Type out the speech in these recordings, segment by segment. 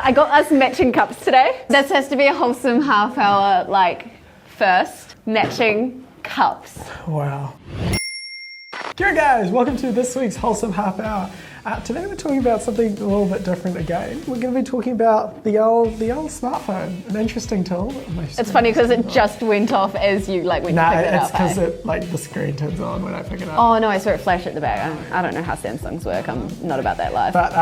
I got us matching cups today. This has to be a wholesome half hour, first matching cups. Wow. G'day guys, welcome to this week's Wholesome Half Hour. Today we're talking about something a little bit different again. We're going to be talking about the old smartphone, an interesting tool. It's funny because it just went off as you when you picked it up. Nah, it's because the screen turns on when I pick it up. Oh no, I saw it flash at the back. I don't know how Samsungs work. I'm not about that life. But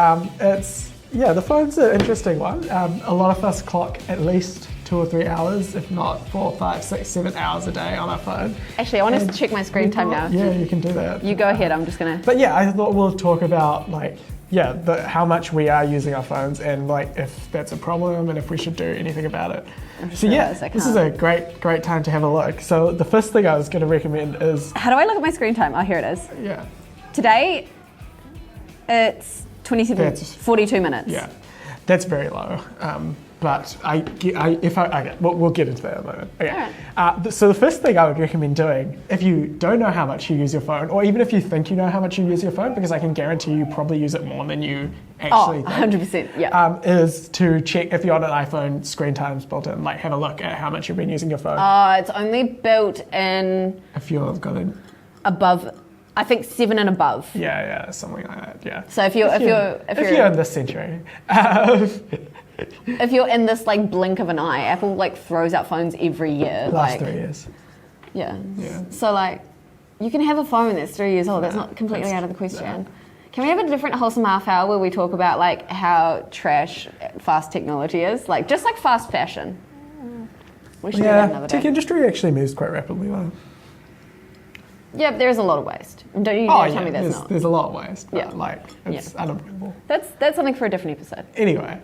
the phone's an interesting one. A lot of us clock at least 2 or 3 hours, if not 4, 5, 6, 7 hours a day on our phone. Actually, I want to check my screen time now. Yeah, you can do that. You go ahead, I'm just gonna... But yeah, I thought we'll talk about how much we are using our phones and if that's a problem and if we should do anything about it. So yeah, this is a great time to have a look. So the first thing I was going to recommend is... How do I look at my screen time? Oh, here it is. Yeah. Today, it's 42 minutes. Yeah, that's very low. But we'll get into that in a moment. Okay. Right. So the first thing I would recommend doing, if you don't know how much you use your phone, or even if you think you know how much you use your phone, because I can guarantee you probably use it more than you actually think. 100%, yeah. Is to check if you're on an iPhone, screen time's built in, have a look at how much you've been using your phone. It's only built in... If you've got an... Above... I think 7 and above. Yeah, something like that. Yeah. So if you're in this century, if you're in this blink of an eye, Apple throws out phones every year. Last 3 years. Yeah. So you can have a phone that's 3 years old. That's not completely out of the question. Can we have a different wholesome half hour where we talk about how trash fast technology is, just fast fashion? We should do that another day. Tech industry actually moves quite rapidly though. Yeah, but there's a lot of waste. Don't you tell me that's not. There's a lot of waste, but it's unavoidable. That's something for a different episode. Anyway,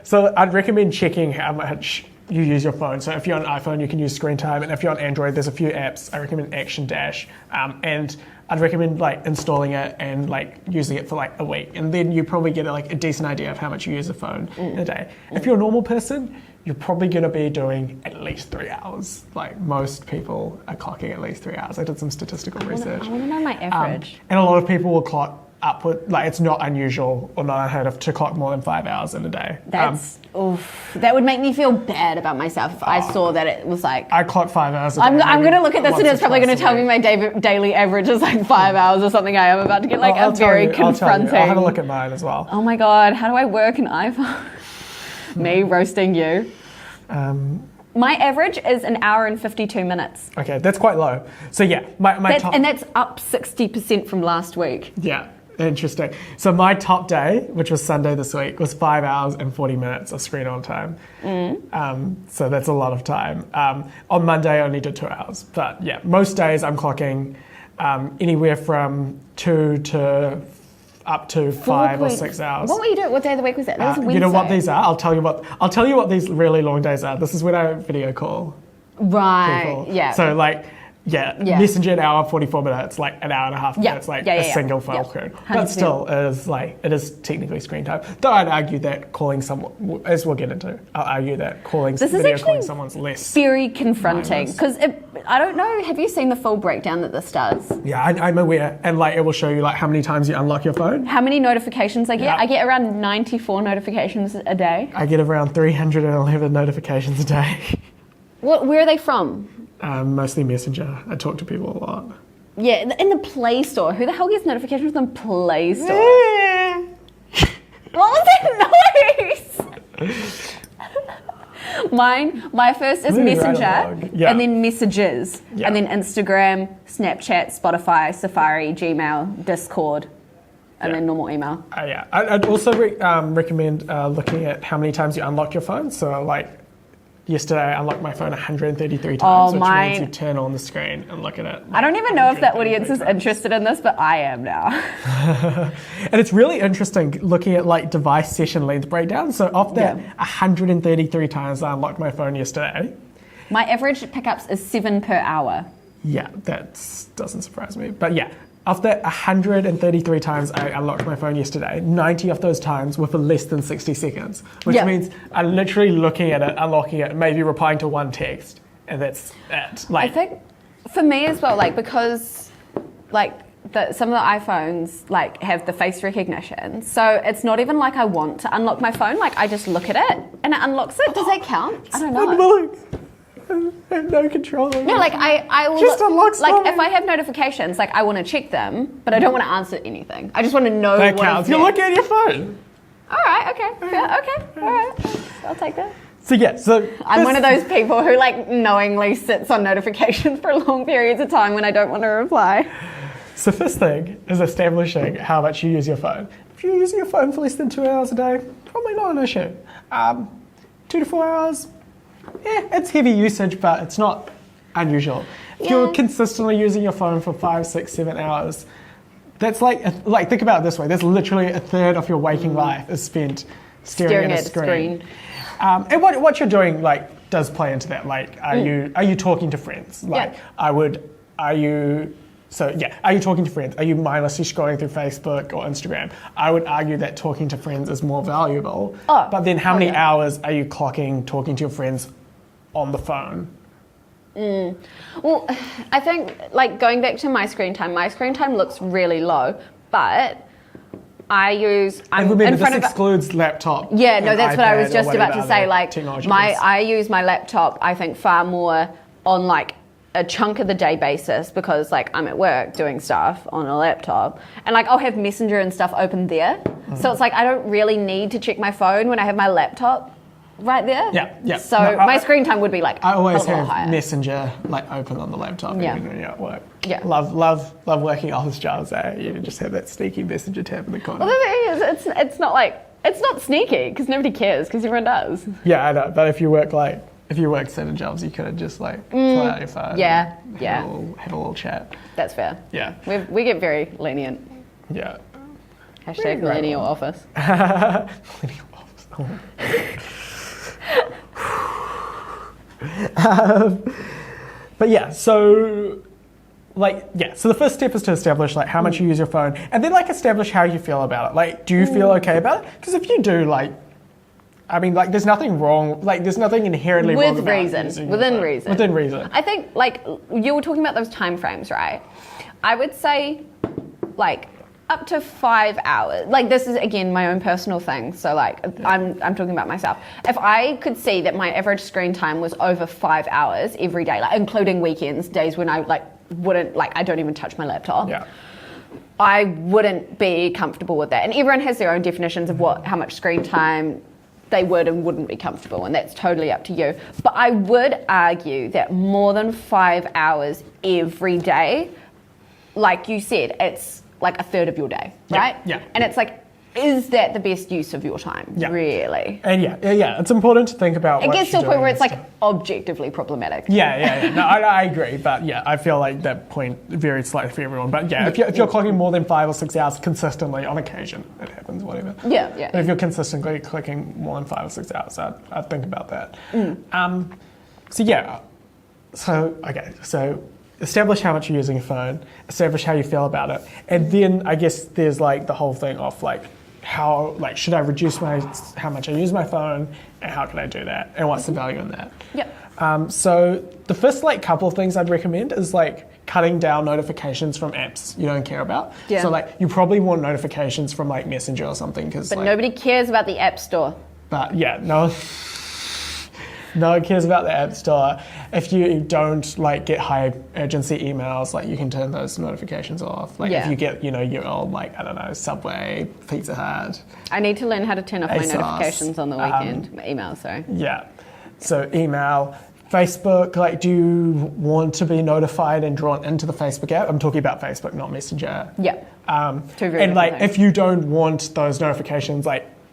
so I'd recommend checking how much you use your phone. So if you're on an iPhone, you can use Screen Time, and if you're on Android, there's a few apps. I recommend Action Dash, and I'd recommend installing it and using it for a week, and then you probably get a decent idea of how much you use a phone in a day. If you're a normal person, you're probably going to be doing at least 3 hours. Most people are clocking at least 3 hours. I did some statistical research. I want to know my average. And a lot of people will clock upward, it's not unusual or not unheard of to clock more than 5 hours in a day. That would make me feel bad about myself if I saw that it was I clock 5 hours a day. I'm going to look at this and it's probably going to tell me my daily average is 5 hours or something. I am about to get confronting. I'll have a look at mine as well. Oh my God, how do I work an iPhone? Me roasting you. My average is 1 hour and 52 minutes. Okay, that's quite low. So yeah, my top... And that's up 60% from last week. Yeah, interesting. So my top day, which was Sunday this week, was 5 hours and 40 minutes of screen on time. So that's a lot of time. On Monday, I only did 2 hours. But yeah, most days I'm clocking anywhere from 2 to up to 5 or 6 hours. What were you doing? What day of the week was that? That was Wednesday. You know what these are? I'll tell you what these really long days are. This is when I video call. Right. People. Yeah. So Messenger an hour 44 minutes, an hour and a half minutes, a single phone call. But still, it is technically screen time. Though I'd argue that calling someone, as we'll get into, I'll argue that calling someone's less. Very confronting because I don't know. Have you seen the full breakdown that this does? Yeah, I'm aware, and it will show you how many times you unlock your phone, how many notifications I get. Yeah. I get around 94 notifications a day. I get around 311 notifications a day. Where are they from? Mostly Messenger. I talk to people a lot. Yeah, in the Play Store. Who the hell gets notifications from the Play Store? What was that noise? My first is Messenger, and then Messages, and then Instagram, Snapchat, Spotify, Safari, Gmail, Discord, and then normal email. I'd also recommend looking at how many times you unlock your phone. So yesterday, I unlocked my phone 133 times, which means you turn on the screen and look at it. I don't even know if that audience is interested in this, but I am now. And it's really interesting looking at device session length breakdown. So of that 133 times I unlocked my phone yesterday. My average pickups is 7 per hour. Yeah, that doesn't surprise me. But yeah, of that 133 times I unlocked my phone yesterday, 90 of those times were for less than 60 seconds, which means I'm literally looking at it, unlocking it, maybe replying to one text, and that's it. I think for me as well, because some of the iPhones like have the face recognition, so it's not even like I want to unlock my phone. Like I just look at it and it unlocks it. Does that count? I don't know. Unwilling. I have no control. No, like I will just unlocks like if I have notifications, like I want to check them, but I don't want to answer anything. I just want to know That what counts. is You're there. looking at your phone. All right, okay, yeah, okay, all right. I'll take that. So yeah, I'm one of those people who like knowingly sits on notifications for long periods of time when I don't want to reply. So first thing is establishing how much you use your phone. If you're using your phone for less than 2 hours a day, probably not an issue. 2 to 4 hours, it's heavy usage, but it's not unusual. If you're consistently using your phone for 5, 6, 7 hours, that's like think about it this way. That's literally a third of your waking life is spent staring at a screen. And what you're doing like does play into that. Like, are you talking to friends? Like, are you talking to friends? Are you mindlessly scrolling through Facebook or Instagram? I would argue that talking to friends is more valuable. But then how many hours are you clocking talking to your friends on the phone? Well, I think like going back to my screen time looks really low, but I'm remember, in front this of excludes laptop. Yeah, no, that's what I was iPad just or about to whatever say. other Like technology I use my laptop, I think, far more on like a chunk of the day basis because like I'm at work doing stuff on a laptop and like I'll have Messenger and stuff open there. So it's like I don't really need to check my phone when I have my laptop right there. Yeah. So my screen time would be like I always a lot have higher. Messenger like open on the laptop even when you're at work. Yeah. Love working office jobs there. You just have that sneaky Messenger tab in the corner. Well, the thing is, it's not sneaky because nobody cares because everyone does. Yeah, I know. But if you work certain jobs, you could have just like pull out your phone. Yeah, have a little chat. That's fair. Yeah. We get very lenient. Yeah. Hashtag millennial office. Millennial office. But yeah, so the first step is to establish like how much you use your phone, and then like establish how you feel about it. Like, do you feel okay about it? Because if you do, like, I mean, like, there's nothing wrong. Like, there's nothing inherently wrong about using your phone. Within reason. I think like you were talking about those time frames, right? I would say like up to 5 hours. Like this is again my own personal thing. So like I'm talking about myself. If I could see that my average screen time was over 5 hours every day, like including weekends, days when I I don't even touch my laptop. Yeah. I wouldn't be comfortable with that. And everyone has their own definitions of how much screen time they would and wouldn't be comfortable, and that's totally up to you. But I would argue that more than 5 hours every day, like you said, it's like a third of your day, right? Yeah. And it's like, is that the best use of your time, really? And yeah, it's important to think about it what gets to a you're point where doing it's like objectively problematic. Yeah. No, I agree, but yeah, I feel like that point varies slightly for everyone. But yeah, if you're clicking more than 5 or 6 hours consistently, on occasion, it happens, whatever. Yeah. But if you're consistently clicking more than 5 or 6 hours, I'd think about that. So establish how much you're using your phone, establish how you feel about it, and then I guess there's like the whole thing of like should I reduce how much I use my phone, and how can I do that, and what's the value in that? Yep. So the first like couple of things I'd recommend is like cutting down notifications from apps you don't care about. Yeah. So like you probably want notifications from like Messenger or something But nobody cares about the App Store. But yeah, no one cares about the App Store. If you don't like get high urgency emails, like you can turn those notifications off. Like if you get, your old like, I don't know, Subway, Pizza Hut. I need to learn how to turn off my ASOS, notifications on the weekend. My emails, sorry. Yeah. So email, Facebook, like do you want to be notified and drawn into the Facebook app? I'm talking about Facebook, not Messenger. Yeah. Two very and like things. If you don't want those notifications,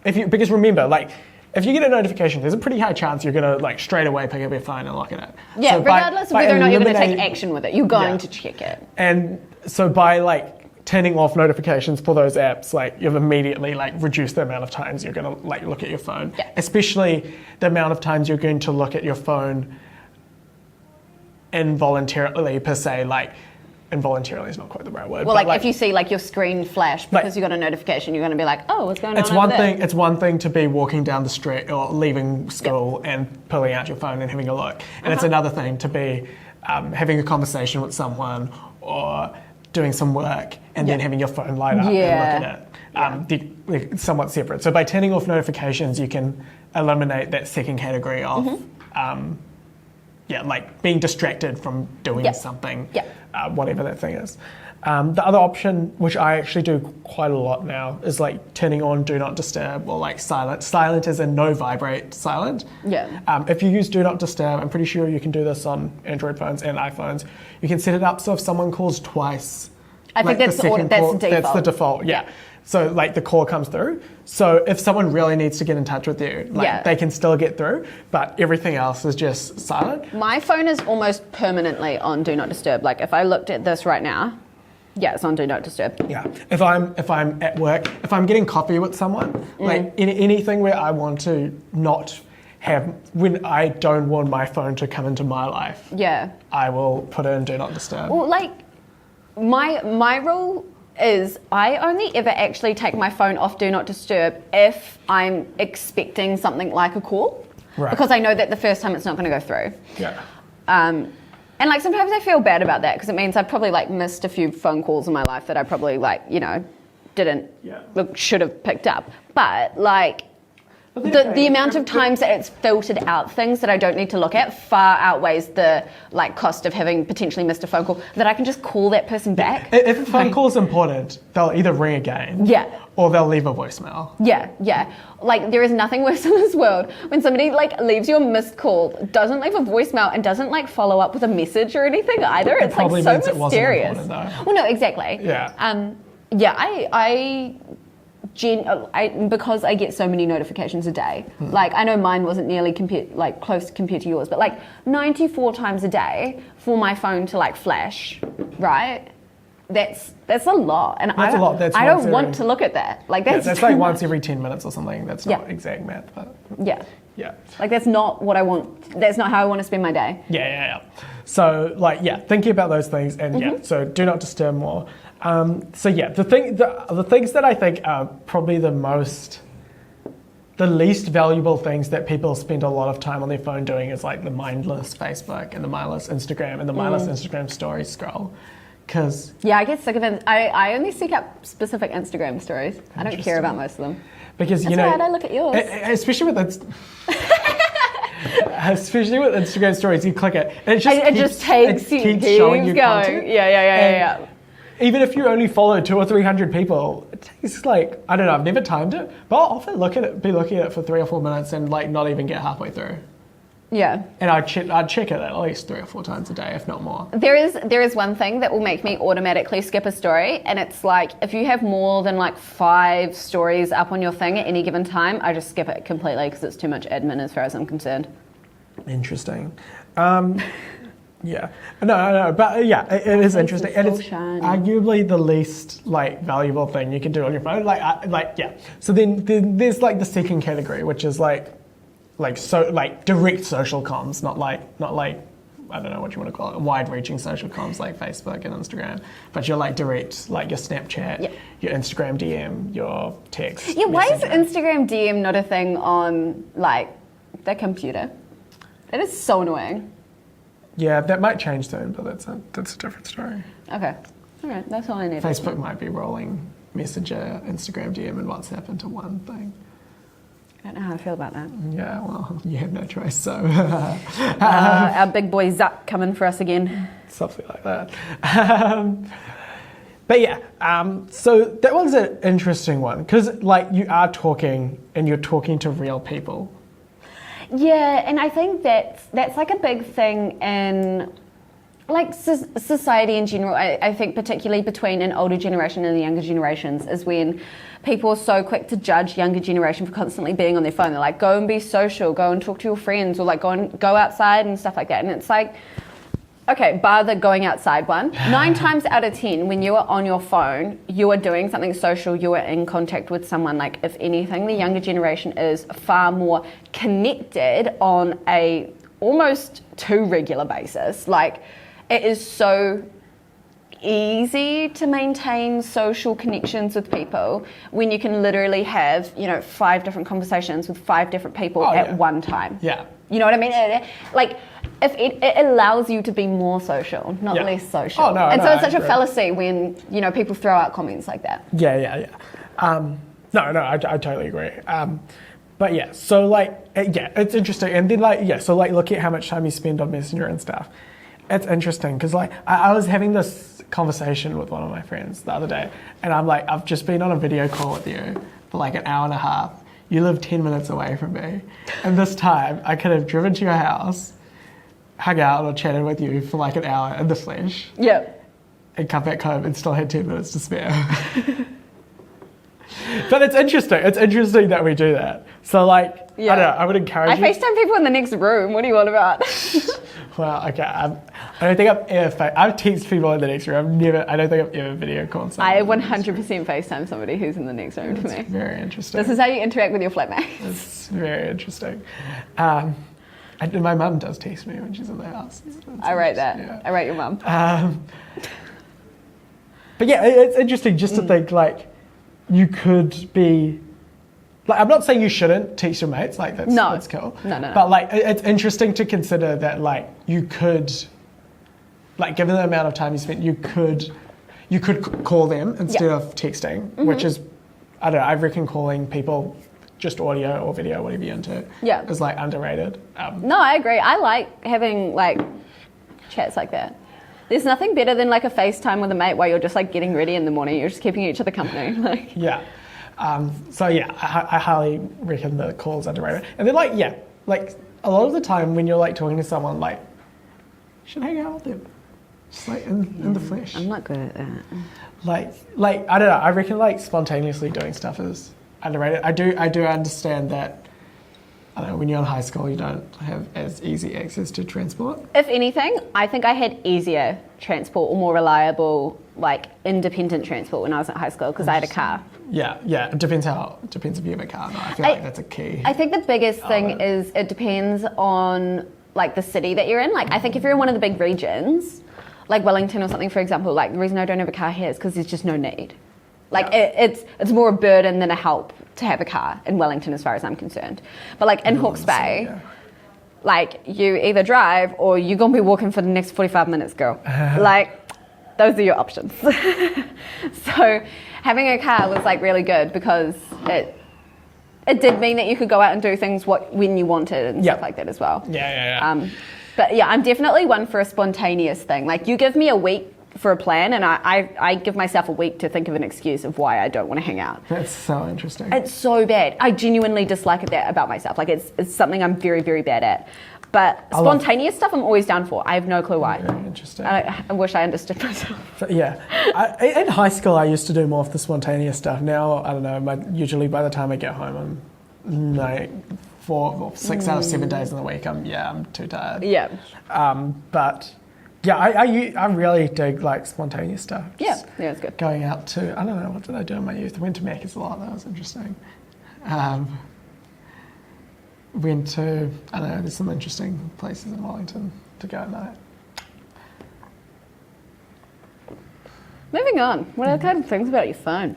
because remember, like if you get a notification, there's a pretty high chance you're going to like straight away pick up your phone and look at it. Yeah, so regardless of whether or not you're going to take action with it, you're going to check it. And so by like turning off notifications for those apps, like you've immediately like reduced the amount of times you're going to like look at your phone. Yeah. Especially the amount of times you're going to look at your phone involuntarily per se, like involuntarily is not quite the right word. Well, like if you see like your screen flash because you got a notification, you're going to be like, oh, what's going on? It's one thing to be walking down the street or leaving school and pulling out your phone and having a look, and it's another thing to be having a conversation with someone or doing some work and then having your phone light up and look at it. They're somewhat separate. So by turning off notifications, you can eliminate that second category of like being distracted from doing something, whatever that thing is. The other option, which I actually do quite a lot now, is like turning on Do Not Disturb or like silent. Silent is a no vibrate silent. Yeah. If you use Do Not Disturb, I'm pretty sure you can do this on Android phones and iPhones. You can set it up so if someone calls twice, I think that's the default. That's the default, yeah. So like the call comes through. So if someone really needs to get in touch with you, they can still get through, but everything else is just silent. My phone is almost permanently on Do Not Disturb. Like if I looked at this right now, it's on Do Not Disturb. Yeah. If I'm at work, if I'm getting coffee with someone, like anything where I want to not have, when I don't want my phone to come into my life, I will put it in Do Not Disturb. Well, like my rule is I only ever actually take my phone off Do Not Disturb if I'm expecting something like a call, because I know that the first time it's not going to go through. Yeah. And like sometimes I feel bad about that because it means I've probably like missed a few phone calls in my life that I probably like, should have picked up. But like the amount of times that it's filtered out things that I don't need to look at far outweighs the like cost of having potentially missed a phone call that I can just call that person back. If a phone call is important, they'll either ring again. Or they'll leave a voicemail. Yeah. Like there is nothing worse in this world when somebody like leaves you a missed call, doesn't leave a voicemail, and doesn't like follow up with a message or anything either. It's like so mysterious. It wasn't important, though. Well, no, exactly. Yeah. Because I get so many notifications a day. Like I know mine wasn't nearly close compared to yours, but like 94 times a day for my phone to like flash, right? That's a lot, and I don't want to look at that. Like that's like once every 10 minutes or something. That's not exact math, but yeah. Like that's not what I want. That's not how I want to spend my day. Yeah. So thinking about those things, and so Do Not Disturb more. The things that I think are probably the least valuable things that people spend a lot of time on their phone doing is like the mindless Facebook and the mindless Instagram and the mindless Instagram story scroll. I get sick of it. I only seek out specific Instagram stories. I don't care about most of them. Because That's why I look at yours. Especially with Instagram stories, you click it and it just keeps showing you content. Yeah. Even if you only follow 200 or 300 people, it takes like, I don't know, I've never timed it, but I'll often be looking at it for 3 or 4 minutes and like not even get halfway through. Yeah. And I'd check it at least 3 or 4 times a day, if not more. There is one thing that will make me automatically skip a story, and it's like if you have more than like 5 stories up on your thing at any given time, I just skip it completely because it's too much admin as far as I'm concerned. Interesting. Yeah. No, but it is interesting, and it's arguably the least like valuable thing you can do on your phone. So then there's like the second category, which is like direct social comms, not like I don't know what you want to call it, wide-reaching social comms like Facebook and Instagram, but you're like direct, like your Snapchat, your Instagram DM, your text. Yeah, why is Instagram DM not a thing on like the computer? It is so annoying. Yeah, that might change soon, but that's a different story. Okay, all right, that's all I need. Facebook might be rolling Messenger, Instagram DM, and WhatsApp into one thing. I don't know how I feel about that. Yeah, well, you have no choice, so... our big boy Zuck coming for us again. Something like that. So that was an interesting one, because like you are talking, and you're talking to real people. Yeah, and I think that's like a big thing in like society in general. I think particularly between an older generation and the younger generations is when people are so quick to judge younger generation for constantly being on their phone. They're like, go and be social, go and talk to your friends, or like go outside and stuff like that. And it's like, okay, bar the going outside one. 9 times out of 10, when you are on your phone, you are doing something social, you are in contact with someone. Like, if anything, the younger generation is far more connected on a almost too regular basis. Like, it is so easy to maintain social connections with people when you can literally have, 5 different conversations with 5 different people at one time. Yeah. You know what I mean? Like, it allows you to be more social, not less social. Oh, no, and no, so it's I such a agree. fallacy when, people throw out comments like that. Yeah. No, I totally agree. But yeah, so like, it's interesting. And then so look at how much time you spend on Messenger and stuff. It's interesting because like I was having this conversation with one of my friends the other day, and I'm like, I've just been on a video call with you for like an hour and a half. You live 10 minutes away from me. And this time I could have driven to your house, hung out or chatted with you for like an hour in the flesh. Yep. And come back home and still had 10 minutes to spare. But it's interesting. It's interesting that we do that. So like, I don't know, I would encourage you. I FaceTime people in the next room. What do you want about? Well, okay. I don't think I've ever. I've texted people in the next room. I don't think I've ever video called someone. I 100% FaceTime somebody who's in the next room to me. Very interesting. This is how you interact with your flatmates. It's very interesting. My mum does text me when she's in the house. I rate that. Yeah. I rate your mum. But yeah, it's interesting just to think like you could be. Like, I'm not saying you shouldn't teach your mates, like that's cool. No. But like, it's interesting to consider that like you could, like given the amount of time you spent, you could call them instead of texting, which is, I don't know, I reckon calling people just audio or video, whatever you're into, is like underrated. No, I agree. I like having like chats like that. There's nothing better than like a FaceTime with a mate while you're just like getting ready in the morning. You're just keeping each other company. Like. Yeah. So yeah, I highly reckon the call's underrated. And then like a lot of the time when you're like talking to someone, like you should hang out with them, just like in the flesh. I'm not good at that. Like I don't know. I reckon like spontaneously doing stuff is underrated. I do understand that. I don't know, when you're in high school, you don't have as easy access to transport. If anything, I think I had easier transport or more reliable, like independent transport when I was at high school because I had a car. Yeah. It depends if you have a car. No, I feel like that's a key. I think the biggest thing is it depends on like the city that you're in. Like I think if you're in one of the big regions, like Wellington or something, for example, like the reason I don't have a car here is because there's just no need. Like it's more a burden than a help to have a car in Wellington as far as I'm concerned. But like in Hawke's Bay, like you either drive or you're going to be walking for the next 45 minutes, girl. Like those are your options. So having a car was like really good because it did mean that you could go out and do things when you wanted and stuff like that as well. Yeah. But yeah, I'm definitely one for a spontaneous thing. Like you give me a week for a plan and I give myself a week to think of an excuse of why I don't want to hang out. That's so interesting. It's so bad. I genuinely dislike that about myself. Like it's something I'm very, very bad at. But spontaneous stuff I'm always down for. I have no clue why. Very interesting. I wish I understood myself. But yeah. In high school I used to do more of the spontaneous stuff. Now, I don't know, usually by the time I get home I'm like 4 or 6 out of 7 days in the week I'm too tired. Yeah. But yeah, I really dig like spontaneous stuff. Yeah, it's good. Going out to, I don't know, what did I do in my youth? I went to Macca's a lot, that was interesting. Went to, I don't know, there's some interesting places in Wellington to go at night. Moving on, what are the kind of things about your phone?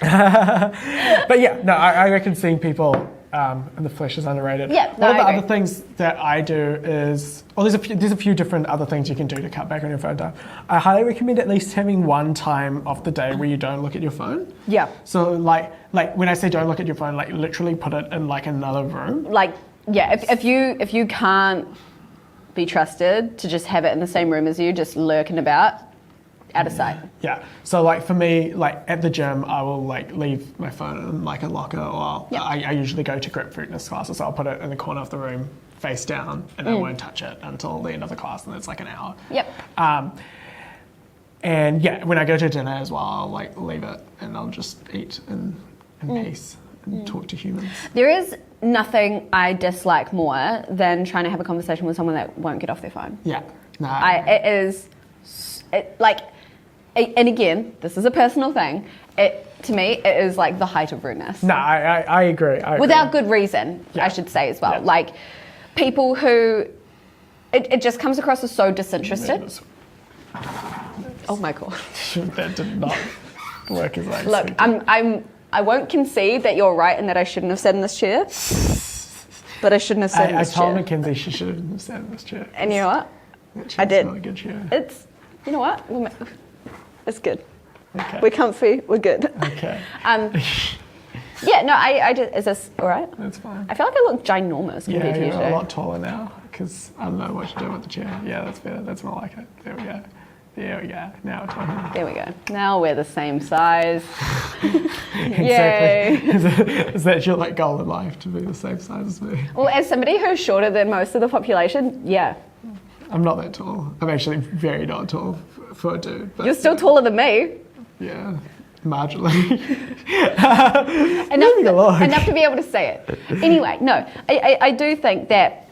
But yeah, no, I reckon seeing people in the flesh is underrated. Yeah, One of the other things that I do is, there's a few different other things you can do to cut back on your phone time. I highly recommend at least having one time of the day where you don't look at your phone. Yeah. So like when I say don't look at your phone, like literally put it in like another room. Like, yeah, if you can't be trusted to just have it in the same room as you, just lurking about, out of sight. Yeah. So like for me, like at the gym, I will like leave my phone in like a locker, or I usually go to grip fitness classes, so I'll put it in the corner of the room, face down, and I won't touch it until the end of the class, and it's like an hour. Yep. And yeah, when I go to dinner as well, I'll like leave it, and I'll just eat in peace and talk to humans. There is nothing I dislike more than trying to have a conversation with someone that won't get off their phone. Yeah. No. And again, this is a personal thing. To me, it is like the height of rudeness. No, I agree. Without good reason, I should say as well. Yeah. Like people who, it just comes across as so disinterested. Oh my God. That did not work as I Look, expected. I won't concede that you're right and that I shouldn't have sat in this chair. But I shouldn't have sat in I this told chair. Mackenzie she shouldn't have sat in this chair. And you know what? That I chair's did. Not a good chair. It's, you know what? It's good. Okay. We're comfy. We're good. Okay. Yeah, no, I just, is this all right? That's fine. I feel like I look ginormous compared to you You're today. a lot taller now because I don't know what you're doing with the chair. Yeah, that's better. That's more like it. There we go. There we go. Now it's on. There we go. Now we're the same size. Exactly. Is that your like goal in life, to be the same size as me? Well, as somebody who's shorter than most of the population, yeah. I'm not that tall. I'm actually very not tall for a dude. But You're still taller than me. Yeah, marginally. Enough to be able to say it. Anyway, no, I do think that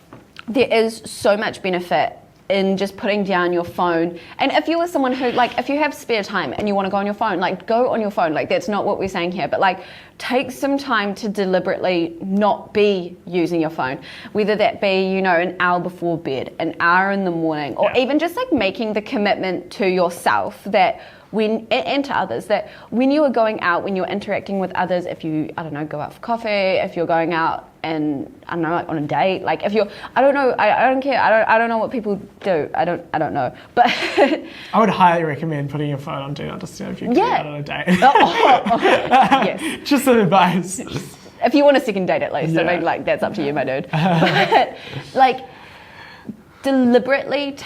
there is so much benefit in just putting down your phone. And if you are someone who, like, if you have spare time and you want to go on your phone, like, go on your phone. Like, that's not what we're saying here, but like, take some time to deliberately not be using your phone, whether that be, you know, an hour before bed, an hour in the morning, or even just like making the commitment to yourself that when, and to others, that when you are going out, when you're interacting with others, if you, I don't know, go out for coffee, if you're going out and, I don't know, like on a date, like if you're, I don't know, I don't care, I don't know what people do, I don't know, but I would highly recommend putting your phone on Do Not Disturb if you're going out on a date. Yes. Just some advice. If you want a second date at least, I mean, like, that's up to you, my dude. But, like, deliberately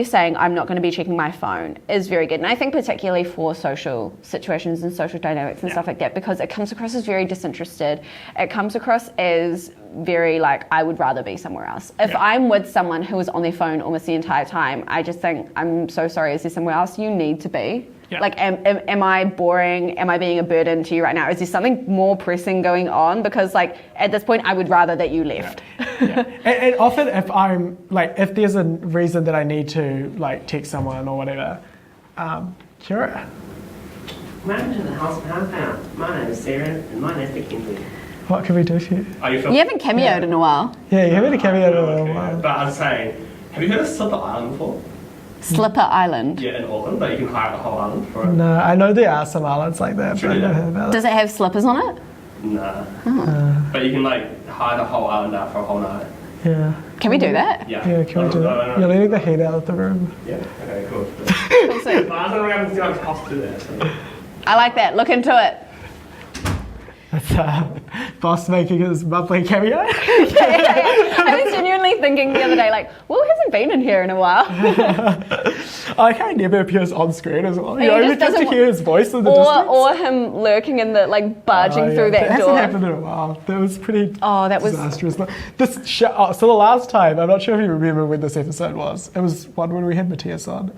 saying I'm not going to be checking my phone is very good. And I think particularly for social situations and social dynamics and stuff like that, because it comes across as very disinterested. It comes across as very like, I would rather be somewhere else. If I'm with someone who is on their phone almost the entire time, I just think, I'm so sorry, is there somewhere else you need to be? Yeah. Like, am I boring? Am I being a burden to you right now? Is there something more pressing going on? Because like, at this point, I would rather that you left. And often if I'm like, if there's a reason that I need to like text someone or whatever, sure. Welcome to the Wholesome Half Hour. My name is Sarah and my name is Mackenzie. What can we do for you? You haven't cameoed in a while. Yeah, you haven't cameoed in a while. But I was saying, have you heard of Slipper Island before? Slipper Island. Yeah, in Auckland, but you can hire the whole island for it. No, I know there are some islands like that, but I don't know about it. Does it have slippers on it? Nah. But you can like hire the whole island out for a whole night. Yeah. Can we do that? Yeah. Yeah, can we do that? You're leaving the heat out of the room. Yeah, okay, cool. But I don't know how much cost to do that. So. I like that. Look into it. That's boss making his monthly cameo. I was genuinely thinking the other day, like, Will hasn't been in here in a while. I kind of never appears on screen as well. You He only just get to doesn't hear his voice in the distance. Or him lurking in the, like, barging through that door. That hasn't happened in a while. That was pretty that was disastrous. This show, so the last time, I'm not sure if you remember when this episode was. It was one when we had Matthias on.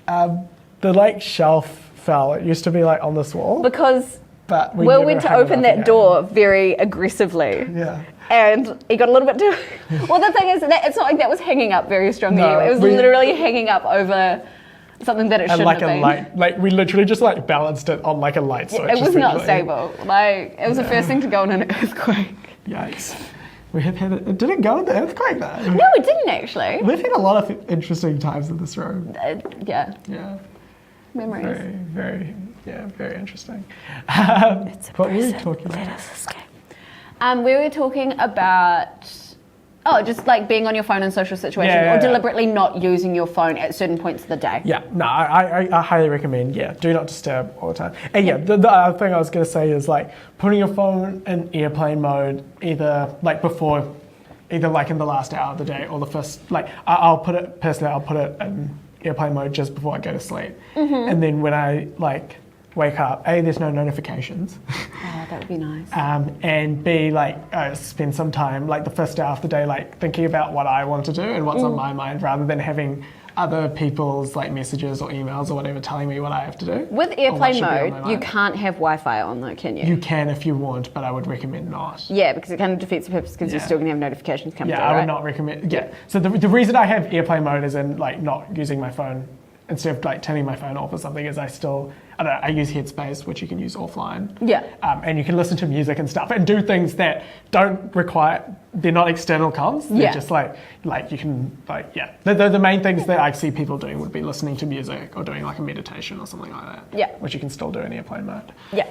The, like, shelf fell. It used to be, like, on this wall. Because But we Will never went to hung it open up that again. door very aggressively. Yeah. And he got a little bit too... Well, the thing is, that it's not like that was hanging up very strongly. No, it was literally hanging up over something that it shouldn't like have been. a light, like we literally just like balanced it on like a light switch. It was not essentially. stable. Like, it was the first thing to go in an earthquake. Yikes. We have had it didn't go in the earthquake though. No, it didn't actually. We've had a lot of interesting times in this room. Yeah. Yeah. Memories. Very interesting. It's what were we oppressive. talking about? Let us escape. We were talking about, just like being on your phone in social situations or deliberately not using your phone at certain points of the day. Yeah, no, I highly recommend, do not disturb all the time. And the other thing I was going to say is like putting your phone in airplane mode either like in the last hour of the day or the first, like I'll put it in airplane mode just before I go to sleep. Mm-hmm. And then when I like wake up, A, there's no notifications. Oh, that would be nice. And B, like spend some time, like the first hour of the day, like thinking about what I want to do and what's on my mind, rather than having other people's like messages or emails or whatever telling me what I have to do. With airplane mode, you can't have Wi-Fi on though, can you? You can if you want, but I would recommend not. Yeah, because it kind of defeats the purpose because you're still going to have notifications coming through, I would right? not recommend. Yeah. So the reason I have airplane mode is in like not using my phone instead of like turning my phone off or something is I use Headspace, which you can use offline. Yeah. And you can listen to music and stuff and do things that don't require, they're not external comms. They're just like you can, The main things that I see people doing would be listening to music or doing like a meditation or something like that. Yeah. Which you can still do in airplane mode. Yeah.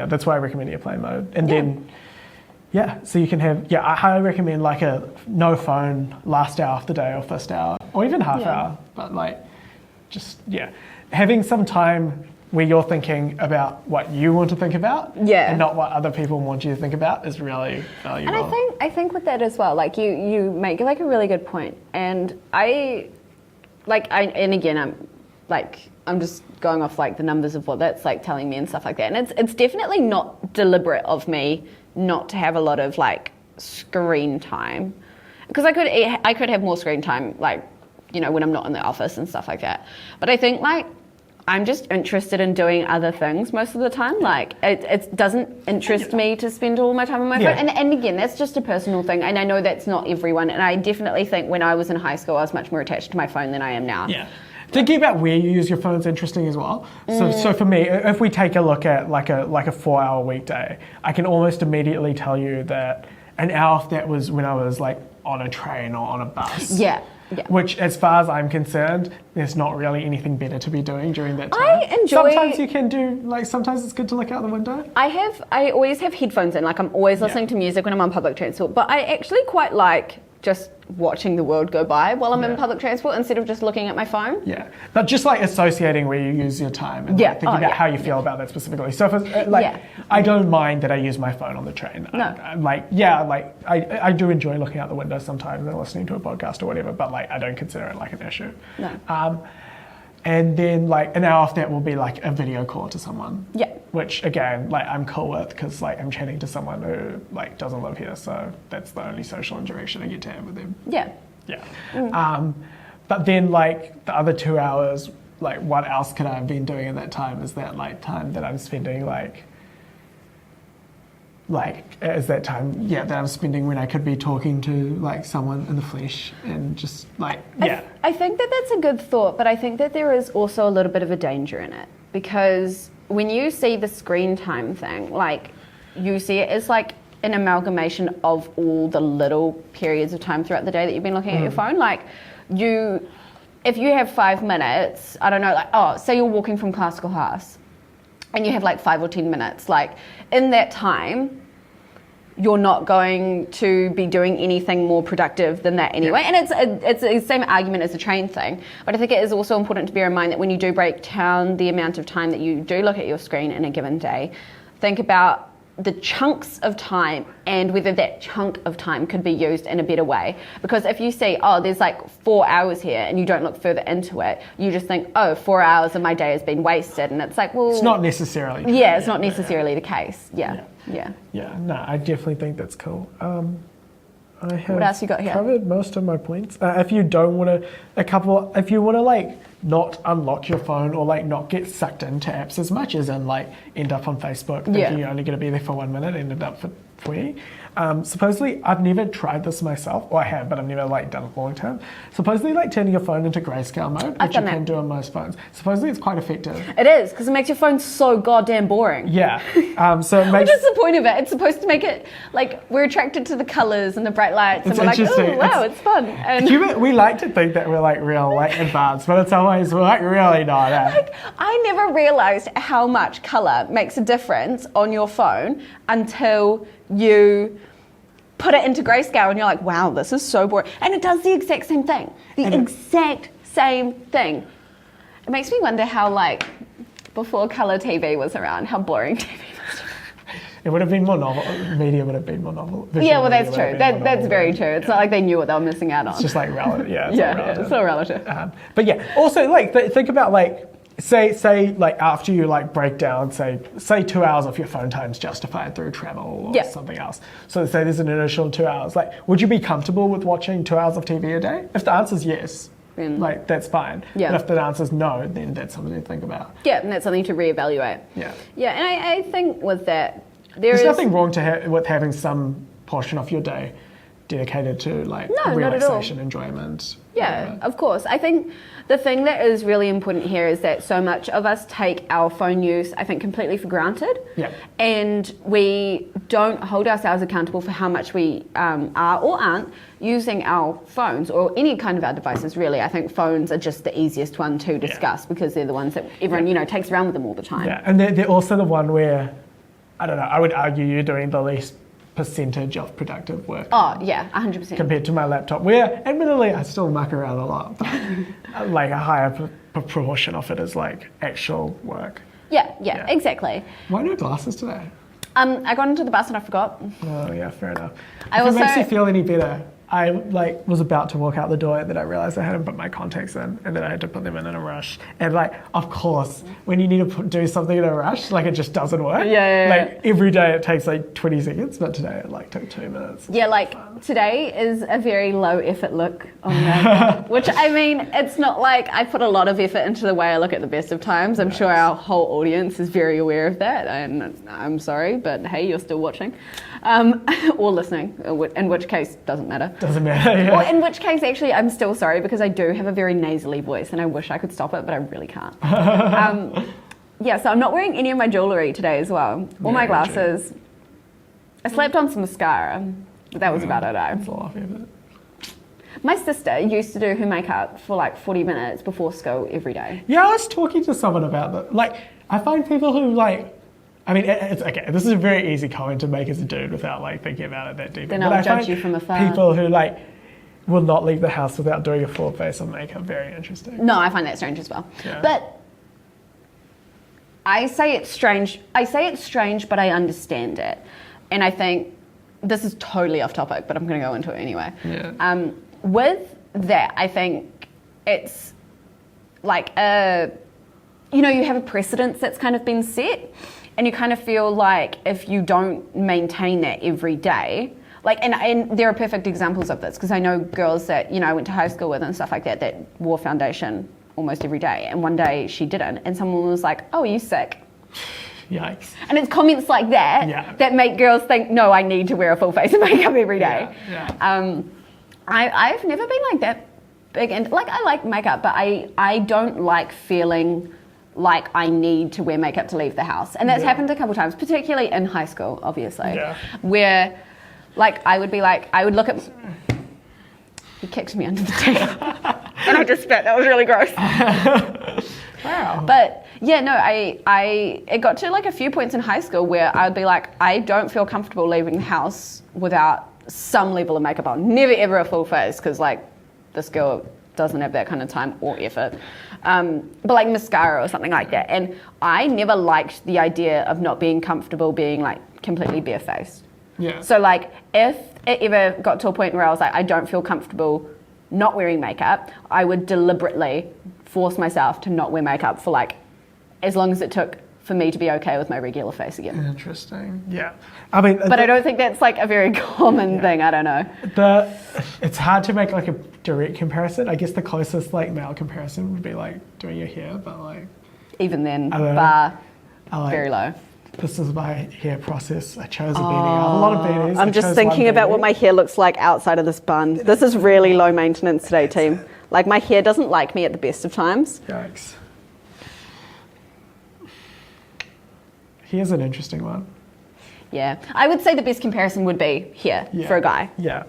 that's why I recommend airplane mode. And then, so you can have, I highly recommend like a no phone last hour of the day or first hour or even half hour. But like, just, having some time where you're thinking about what you want to think about and not what other people want you to think about is really valuable. And I think with that as well, like you make like a really good point. And I'm just going off like the numbers of what that's like telling me and stuff like that. And it's definitely not deliberate of me not to have a lot of like screen time, because I could have more screen time, like, you know, when I'm not in the office and stuff like that. But I think like I'm just interested in doing other things most of the time. Like it doesn't interest me to spend all my time on my phone. And again, that's just a personal thing. And I know that's not everyone. And I definitely think when I was in high school, I was much more attached to my phone than I am now. Yeah. Thinking about where you use your phone is interesting as well. So for me, if we take a look at like a 4-hour weekday, I can almost immediately tell you that an hour of that was when I was like on a train or on a bus. Yeah. Which, as far as I'm concerned, there's not really anything better to be doing during that time. I enjoy. Sometimes you can do, like, sometimes it's good to look out the window. I always have headphones in, like I'm always listening to music when I'm on public transport, but I actually quite like just watching the world go by while I'm in public transport instead of just looking at my phone. Yeah, but just like associating where you use your time and like, thinking about how you feel about that specifically. So if it's, I don't mind that I use my phone on the train. No. I do enjoy looking out the window sometimes and listening to a podcast or whatever, but like I don't consider it like an issue. No. And then like an hour of that will be like a video call to someone. Yeah. Which again, like I'm cool with because like I'm chatting to someone who like doesn't live here, so that's the only social interaction I get to have with them. Yeah. Yeah. But then like the other 2 hours, like what else could I have been doing in that time? Is that like time that I'm spending is that time that I'm spending when I could be talking to like someone in the flesh and just like I think that that's a good thought, but I think that there is also a little bit of a danger in it, because when you see the screen time thing, like you see it as like an amalgamation of all the little periods of time throughout the day that you've been looking at your phone. Like if you have 5 minutes, I don't know, like say you're walking from class to class and you have like 5 or 10 minutes, like in that time you're not going to be doing anything more productive than that anyway. And it's the same argument as the train thing. But I think it is also important to bear in mind that when you do break down the amount of time that you do look at your screen in a given day, think about the chunks of time and whether that chunk of time could be used in a better way. Because if you see, there's like 4 hours here and you don't look further into it, you just think, 4 hours of my day has been wasted. And it's like, well... It's not necessarily. Yeah, it's not necessarily the case. Yeah. No, I definitely think that's cool. I have what else you got here? Covered most of my points. If you don't want to, if you want to like not unlock your phone or like not get sucked into apps as much as in like end up on Facebook thinking you're only going to be there for 1 minute, ended up for 20. Supposedly, I've never tried this myself, or I have, but I've never like done it for a long time. Supposedly, like turning your phone into grayscale mode, which you can do on most phones. Supposedly, it's quite effective. It is, because it makes your phone so goddamn boring. Yeah. So it makes... What is the point of it? It's supposed to make it like we're attracted to the colours and the bright lights, and we're like, oh wow, it's fun. And we like to think that we're like real like advanced, but it's always we're like really not. Like I never realised how much colour makes a difference on your phone until you put it into grayscale and you're like, wow, this is so boring. And it does the exact same thing. Exact same thing. It makes me wonder how, like, before colour TV was around, how boring TV was. It would have been more novel. Media would have been more novel. Yeah, well, that's true. That's very true. It's not like they knew what they were missing out on. It's just like relative. Yeah, it's so relative. But yeah, also like think about like say like after you like break down say 2 hours of your phone time's justified through travel or something else. So say there's an initial 2 hours. Like, would you be comfortable with watching 2 hours of TV a day? If the answer is yes, like that's fine. Yeah. But if the answer is no, then that's something to think about. Yeah, and that's something to reevaluate. Yeah. Yeah, and I think with that, there's nothing wrong with having some portion of your day dedicated to like relaxation, enjoyment. Yeah, whatever. of course. I think the thing that is really important here is that so much of us take our phone use, I think, completely for granted. Yeah. And we don't hold ourselves accountable for how much we are or aren't using our phones or any kind of our devices, really. I think phones are just the easiest one to discuss because they're the ones that everyone, takes around with them all the time. Yeah, and they're also the one where I don't know, I would argue you're doing the least percentage of productive work. Oh, yeah, 100%. Compared to my laptop, where admittedly I still muck around a lot, but like a higher proportion of it is like actual work. Yeah, exactly. Why no glasses today? I got into the bus and I forgot. Oh yeah, fair enough. I If it makes also- you feel any better, I like was about to walk out the door and then I realized I hadn't put my contacts in and then I had to put them in a rush. And like, of course, when you need to do something in a rush, like it just doesn't work. Yeah. Like every day it takes like 20 seconds, but today it like took 2 minutes. Yeah, like today is a very low effort look on makeup, which I mean, it's not like I put a lot of effort into the way I look at the best of times. I'm sure our whole audience is very aware of that, and I'm sorry, but hey, you're still watching. Or listening, in which case doesn't matter. Doesn't matter. Yeah. Or in which case, actually, I'm still sorry because I do have a very nasally voice and I wish I could stop it, but I really can't. Yeah, so I'm not wearing any of my jewellery today as well. All my glasses. I slapped on some mascara. But that was about it. It's a lot of effort. My sister used to do her makeup for like 40 minutes before school every day. Yeah, I was talking to someone about that. Like, I find people who like, I mean, it's okay. This is a very easy comment to make as a dude without like thinking about it that deeply. Then But I'll I judge find you from afar. People who like will not leave the house without doing a full face of makeup very interesting. No, I find that strange as well. Yeah. But I say it's strange. But I understand it. And I think this is totally off topic, but I'm going to go into it anyway. Yeah. With that, I think it's like you have a precedence that's kind of been set, and you kind of feel like if you don't maintain that every day, like, and there are perfect examples of this because I know girls that I went to high school with and stuff like that wore foundation almost every day, and one day she didn't, and someone was like, "Oh, are you sick?" Yikes. And it's comments like that that make girls think, "No, I need to wear a full face of makeup every day." Yeah. I've never been like that big, and like I like makeup, but I don't like feeling like I need to wear makeup to leave the house, and that's happened a couple times, particularly in high school, obviously, where like I would look at. He kicked me under the table, and I just spat. That was really gross. Wow. But yeah, no, it got to like a few points in high school where I would be like, I don't feel comfortable leaving the house without some level of makeup on. Never ever a full face because like this girl doesn't have that kind of time or effort. But like mascara or something like that. And I never liked the idea of not being comfortable being like completely barefaced. Yeah. So like if it ever got to a point where I was like, I don't feel comfortable not wearing makeup, I would deliberately force myself to not wear makeup for like as long as it took for me to be okay with my regular face again. Interesting. Yeah. I mean, But I don't think that's like a very common thing. I don't know. It's hard to make like a direct comparison. I guess the closest like male comparison would be like doing your hair, but like Even then, I don't know. bar I like, very low. this is my hair process. I chose a beanie. I have a lot of beanies. I'm just thinking about what my hair looks like outside of this bun. This is really low maintenance today, team. Like my hair doesn't like me at the best of times. Yikes. Here's an interesting one. Yeah, I would say the best comparison would be here for a guy. Yeah.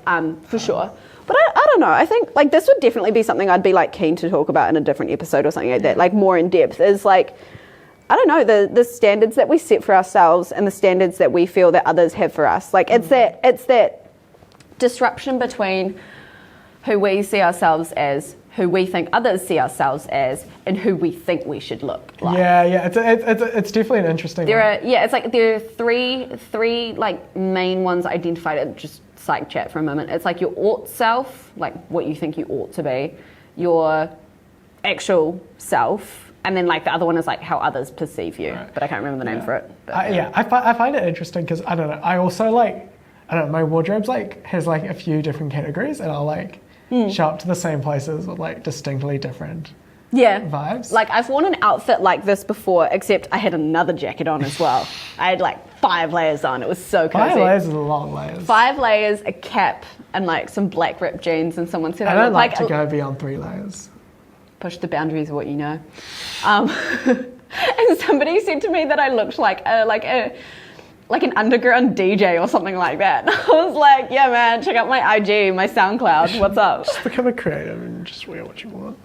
For sure. But I don't know. I think like this would definitely be something I'd be like keen to talk about in a different episode or something like that. Like more in depth is like, I don't know, the standards that we set for ourselves and the standards that we feel that others have for us. Like it's that disruption between who we see ourselves as, who we think others see ourselves as, and who we think we should look like. Yeah. It's definitely an interesting one. There are three like main ones identified at just psych chat for a moment. It's like your ought self, like what you think you ought to be, your actual self, and then like the other one is like how others perceive you. But I can't remember the name for it. But, I find it interesting because I don't know. I also like, I don't know, my wardrobe's like has like a few different categories, and I'll like show up to the same places with like distinctly different vibes. Like I've worn an outfit like this before, except I had another jacket on as well. I had like 5 layers on. It was so cozy. 5 layers is a long layers. 5 layers, a cap, and like some black ripped jeans. And someone said I don't like to go beyond 3 layers. Push the boundaries of what you know. And somebody said to me that I looked like an underground DJ or something like that. I was like, yeah, man, check out my IG, my SoundCloud. What's up? Just become a creative and just wear what you want.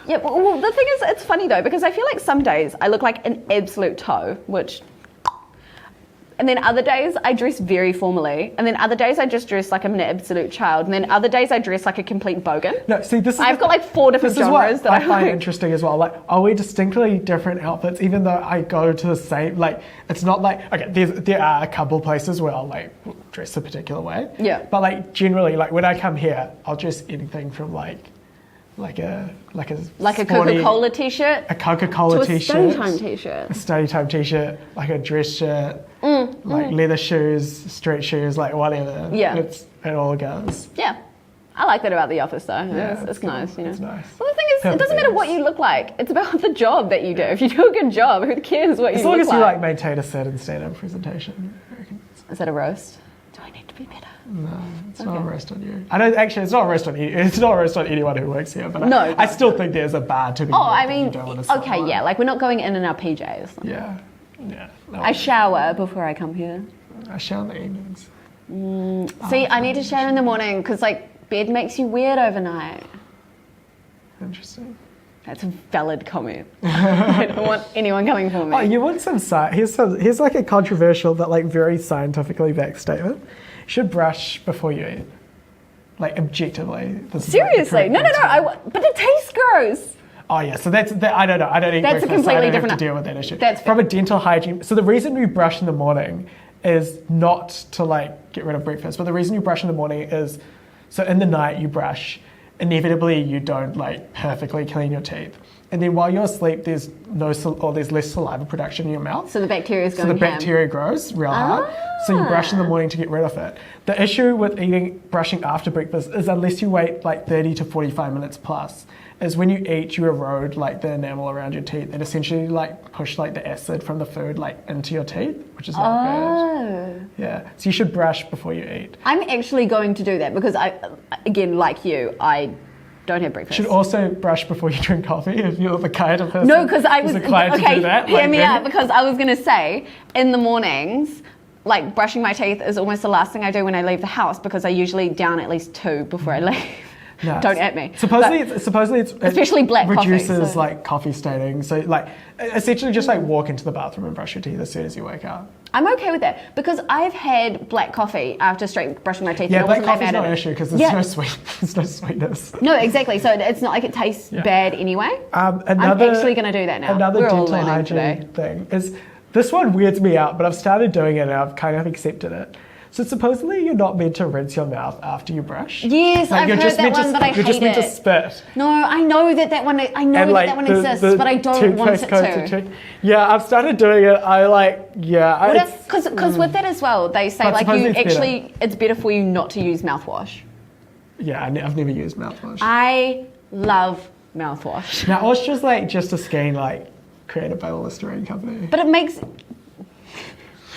Yeah, well, the thing is, it's funny though, because I feel like some days I look like an absolute toe, which And then other days I dress very formally. And then other days I just dress like I'm an absolute child. And then other days I dress like a complete bogan. No, see, I've got like 4 different this is genres what that I I find like. interesting as well. Like, I wear distinctly different outfits, even though I go to the same. Like, it's not like okay. There are a couple places where I'll like dress a particular way. Yeah. But like generally, like when I come here, I'll dress anything from like a Like sporty- a Coca-Cola t-shirt. a Coca-Cola To a t-shirt, study time t-shirt. a study time t-shirt, like a dress shirt, like leather shoes, street shoes, like whatever. Yeah. It all goes. Yeah. I like that about the office though. Yeah, it's cool. nice, you know. It's nice. Well, the thing is, it doesn't matter what you look like. It's about the job that you do. If you do a good job, who cares what you As look long as like? you like maintain a certain stand-up presentation. I reckon. Is that a roast? Do I need to be better? No, it's not a roast on you. I don't actually. It's not a roast on you. It's not a roast on anyone who works here. But No, I still think there's a bar to be. Oh, had I that mean, you don't want to okay, sound yeah. like. Like we're not going in our PJs. Yeah, yeah. No, I shower before I come here. I shower in the evenings. See, I need to shower in the morning because like bed makes you weird overnight. Interesting. That's a valid comment. I don't want anyone coming for me. Oh, you want some here's like a controversial but like very scientifically backed statement. You should brush before you eat. Like objectively. This is, like, the Seriously? correct No. answer. But it tastes gross. Oh yeah, so that's I don't know. I don't eat That's a breakfast, so I completely don't have different- to deal with that issue. that's From a dental hygiene. So the reason we brush in the morning is not to like get rid of breakfast, but the reason you brush in the morning is so in the night you brush. Inevitably, you don't like perfectly clean your teeth, and then while you're asleep, there's there's less saliva production in your mouth. So the bacteria is So going the ham. bacteria grows real hard. So you brush in the morning to get rid of it. The issue with brushing after breakfast is unless you wait like 30 to 45 minutes plus, is when you eat, you erode like the enamel around your teeth and essentially like push like the acid from the food like into your teeth, which is not good. Yeah. So you should brush before you eat. I'm actually going to do that because again, like you, I don't have breakfast. You should also brush before you drink coffee if you're the kind of person No, because I who's was inclined to do that. Hear like me me. out, because I was gonna say in the mornings, like brushing my teeth is almost the last thing I do when I leave the house because I usually down at least 2 before I leave. No, Don't at me. Supposedly, it especially black coffee, reduces so- like coffee staining. So like essentially just like walk into the bathroom and brush your teeth as soon as you wake up. I'm okay with that because I've had black coffee after straight brushing my teeth. Yeah, and I black wasn't that coffee's mad not at an it. issue because there's no sweet, there's no sweetness. No, exactly. So it's not like it tastes bad anyway. I'm actually going to do that now. Another We're all dental learning hygiene today. thing is this one weirds me out, but I've started doing it and I've kind of accepted it. So supposedly you're not meant to rinse your mouth after you brush. Yes, I've you're heard just that meant one, but I You're just hate meant to it. spit. No, I know that one. I know And that one exists, but I don't want it to. Yeah, I've started doing it. Because with that as well, they say But like you supposedly it's actually, it's better for you not to use mouthwash. Yeah, I've never used mouthwash. I love mouthwash, Now, Austria's like just a scheme like created by the Listerine company. but it makes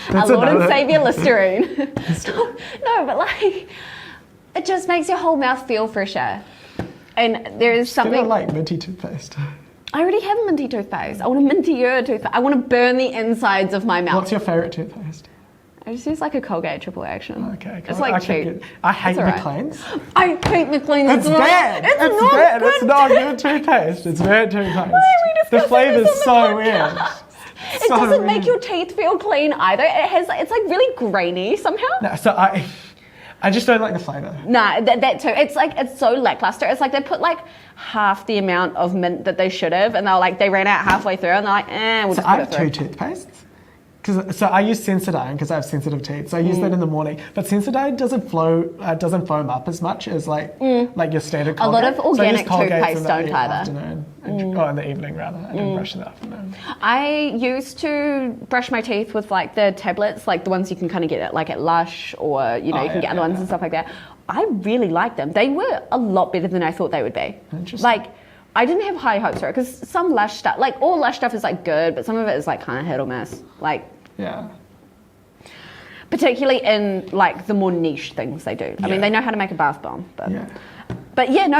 That's our Lord and another- Savior Listerine. No, but like it just makes your whole mouth feel fresher. And there is I something. don't like minty toothpaste. I already have a minty toothpaste. I want a mintier toothpaste. I want to burn the insides of my mouth. What's your favourite toothpaste? I just use like a Colgate Triple Action. Okay, It's like cheap. I hate It's all right. McLean's. I hate McLean. It's bad. It's not bad. good. It's not good toothpaste. It's bad toothpaste. we The discussing flavour's this on the so podcast? weird. It doesn't make your teeth feel clean either. It's like really grainy somehow. No, so I just don't like the flavour. Nah, that too. It's so lackluster. It's like they put like half the amount of mint that they should have, and they ran out halfway through, and they're like, we'll So just I put have it 2 through. toothpastes. So I use Sensodyne because I have sensitive teeth. So I use that in the morning. But Sensodyne doesn't foam up as much as like your standard Colgate. A lot of So I use organic Colgates toothpaste in the don't either. afternoon. Or in the evening rather. I don't brush in the afternoon. I used to brush my teeth with like the tablets, like the ones you can kind of get at Lush, or you can get other ones and stuff like that. I really liked them. They were a lot better than I thought they would be. Interesting. Like, I didn't have high hopes for it because some Lush stuff, like all Lush stuff is like good, but some of it is like kind of hit or miss. Like, Yeah. particularly in like the more niche things they do. I mean, they know how to make a bath bomb, but Yeah. But yeah, no,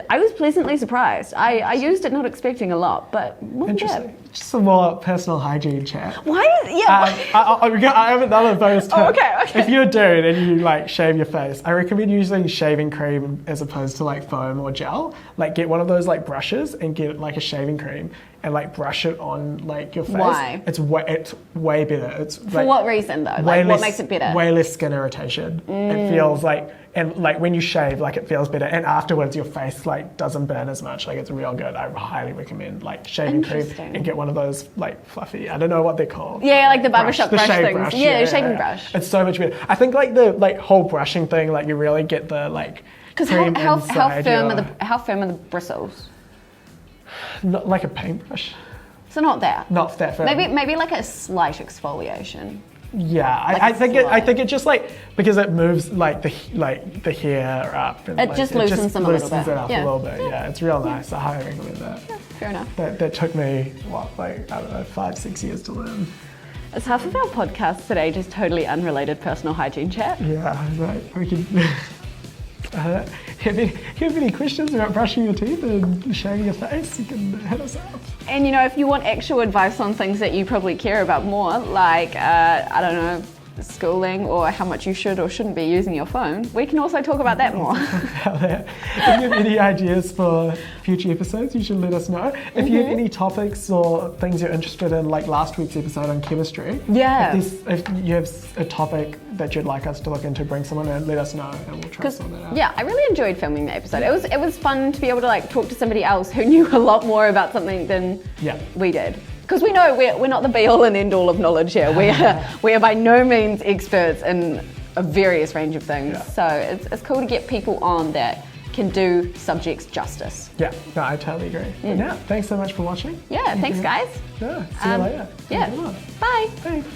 I was pleasantly surprised. I used it not expecting a lot, but wasn't Interesting. bad. Just some more personal hygiene chat. Why? I have another bonus tip. Oh, okay. If you're a dude and you like shave your face, I recommend using shaving cream as opposed to like foam or gel. Like get one of those like brushes and get like a shaving cream and like brush it on like your face. Why? It's way better. It's For what reason though? Like what makes it better? Way less skin irritation. It feels like, and like when you shave, like it feels better. And afterwards your face like doesn't burn as much. Like it's real good. I highly recommend like shaving cream and get one of those like fluffy, I don't know what they're called. Yeah, like the barbershop brush shave things. brush, Yeah, shaving brush. It's so much better. I think like the like whole brushing thing, like you really get the like Because cream how inside firm are the bristles? Not like a paintbrush. So not that. Not that firm. Maybe like a slight exfoliation. Yeah, Like I think it just like because it moves like the hair up. And, It like, just loosens them a little bit. Loosens it up Yeah. a little bit. Yeah, it's real nice. I highly recommend that. Yeah, fair enough. That took me I don't know 5-6 years to learn. Is half of our podcast today just totally unrelated personal hygiene chat? Yeah, right. We can. Have any questions about brushing your teeth and shaving your face? You can hit us up. And you know, if you want actual advice on things that you probably care about more, like I don't know, schooling or how much you should or shouldn't be using your phone, we can also talk about that more. About that. If you have any ideas for future episodes, you should let us know. If you have any topics or things you're interested in, like last week's episode on chemistry, Yeah. if you have a topic that you'd like us to look into, bring someone in, let us know, and we'll try to sort that out. Yeah, I really enjoyed filming the episode. It was fun to be able to like talk to somebody else who knew a lot more about something than we did. Because we know we're not the be-all and end-all of knowledge here. We are by no means experts in a various range of things. Yeah. So it's cool to get people on that can do subjects justice. Yeah, no, I totally agree. But yeah, thanks so much for watching. Yeah, thanks guys. Yeah, see you later. Yeah, Have a good one. bye. Thanks.